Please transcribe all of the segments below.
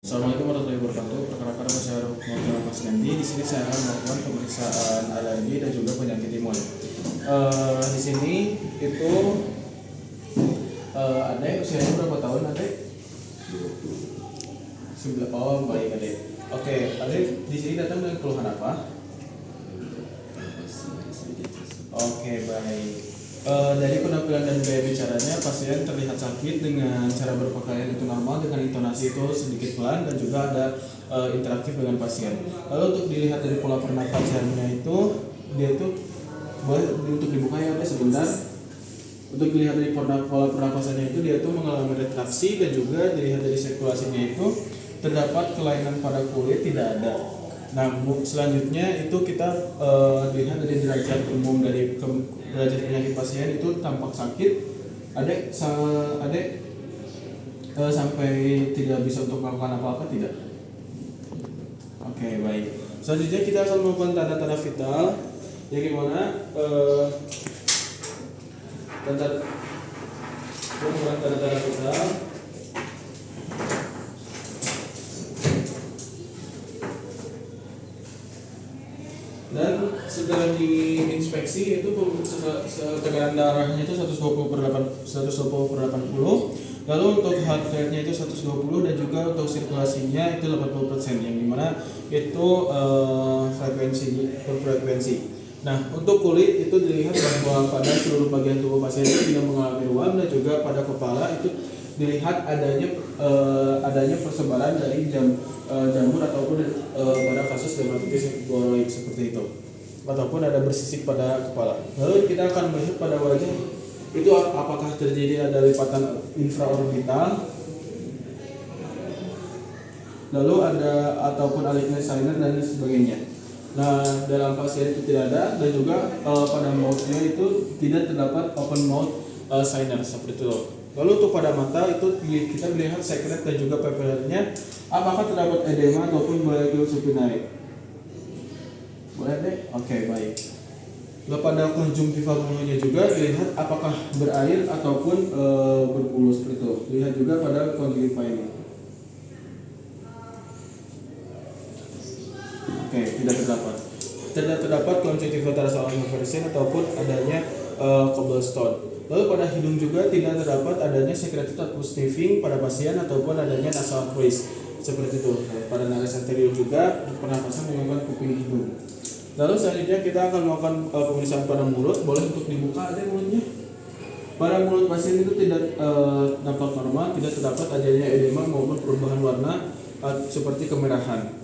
Assalamualaikum warahmatullahi wabarakatuh. Perkenalkan nama saya Muhammad Mas Gandhi. Di sini saya akan melakukan pemeriksaan alergi dan juga penyakit imun. Di sini itu adek usianya berapa tahun adek? 9. Oh baik adek. Oke, adek di sini datang dengan keluhan apa? Oke baik. Dari penampilan dan gaya bicaranya, pasien terlihat sakit dengan cara berpakaian itu normal, dengan intonasi itu sedikit pelan dan juga ada interaktif dengan pasien. Lalu untuk dilihat dari pola pernapasannya itu, dia itu boleh untuk dibuka ya sebentar. Untuk dilihat dari pola pernapasannya itu, dia itu mengalami retraksi dan juga dilihat dari sirkulasinya itu terdapat kelainan pada kulit tidak ada. Nah, selanjutnya itu kita lihat dari derajat umum dari derajat penyakit pasien itu tampak sakit. Adek sampai tidak bisa untuk melakukan apa-apa tidak? Oke, baik. Selanjutnya kita akan melakukan tanda-tanda vital. Yang gimana? Tanda-tanda vital. Dan setelah diinspeksi itu tekanan darahnya itu 120/80. Lalu untuk heart rate-nya itu 120 dan juga untuk sirkulasinya itu 80%, yang dimana itu frekuensi. Nah, untuk kulit itu dilihat bahwa pada seluruh bagian tubuh pasien itu tidak mengalami ruam, dan juga pada kepala itu dilihat adanya persebaran dari jamur ataupun pada kasus dermatitis seborrheic seperti itu, ataupun ada bersisik pada kepala. Lalu kita akan melihat pada wajah itu apakah terjadi ada lipatan infraorbital, lalu ada ataupun alignment sinus dan sebagainya. Nah, dalam pasien itu tidak ada, dan juga pada mouth-nya itu tidak terdapat open mouth sinus seperti itu. Lalu untuk pada mata itu kita melihat sekret dan juga papillernya apakah terdapat edema ataupun bagian supinari. Boleh deh? Oke, baik. Lalu pada konjungtiva bulunya juga dilihat apakah berair ataupun berbulu seperti itu. Lihat juga pada konjungtiva ini. Oke, tidak terdapat konjungtiva tarsalan inversion ataupun adanya cobblestone. Lalu pada hidung juga tidak terdapat adanya secreted sniffing pada pasien ataupun adanya nasal craze seperti itu. Pada nares anterior juga pernapasan menggunakan kuping hidung. Lalu selanjutnya kita akan melakukan pemeriksaan pada mulut. Boleh untuk dibuka ada mulutnya. Pada mulut pasien itu tidak nampak normal, tidak terdapat adanya edema maupun perubahan warna seperti kemerahan.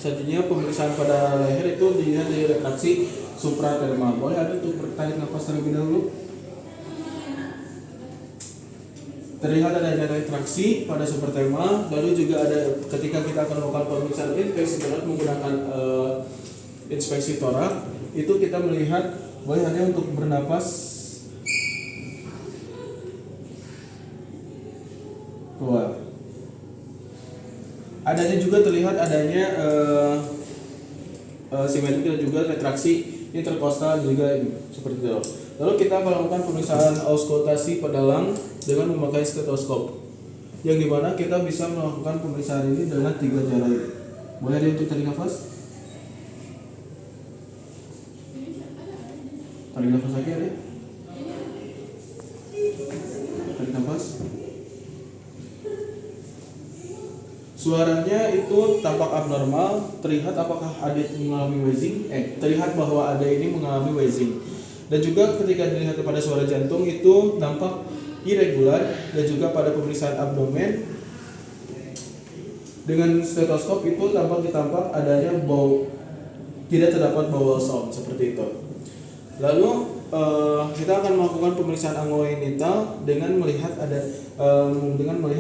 Selanjutnya pemeriksaan pada leher itu dilihat dari retraksi supradermal. Boleh ada untuk bertarik nafas terlebih dahulu. Terlihat adanya retraksi pada supradermal. Lalu juga ada ketika kita akan melakukan pemeriksaan infeksi berat menggunakan inspeksi torak, itu kita melihat boleh ada untuk bernapas keluar. Adanya juga terlihat adanya simetrik dan juga retraksi interkostal juga seperti itu. Lalu kita melakukan pemeriksaan auskultasi pedalang dengan memakai stetoskop, yang dimana kita bisa melakukan pemeriksaan ini dengan 3 cara ini. Boleh ada untuk tarik nafas? Tarik nafas lagi ada? Tarik nafas. Suaranya itu tampak abnormal, terlihat apakah ada mengalami wheezing? Terlihat bahwa ada ini mengalami wheezing. Dan juga ketika dilihat pada suara jantung itu nampak irregular, dan juga pada pemeriksaan abdomen dengan stetoskop itu tampak adanya bau, tidak terdapat bowel sound seperti itu. Lalu kita akan melakukan pemeriksaan angulogenital dengan melihat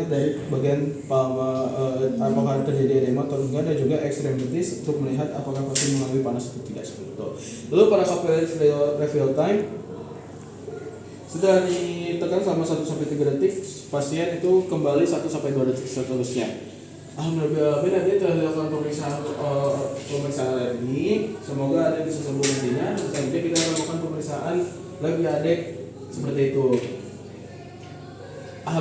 dari bagian palma apakah terjadi edema atau enggak, dan juga ekstremitis untuk melihat apakah pasien mengalami panas atau tidak seperti itu. Lalu pada capillary refill time sudah ditekan selama 1-3 detik, pasien itu kembali 1-2 detik seterusnya. Alhamdulillah, dia telah dilakukan pemeriksaan alergi. Semoga ada bisa sembuh nantinya. Selanjutnya kita lakukan pemeriksaan lagi adek seperti itu.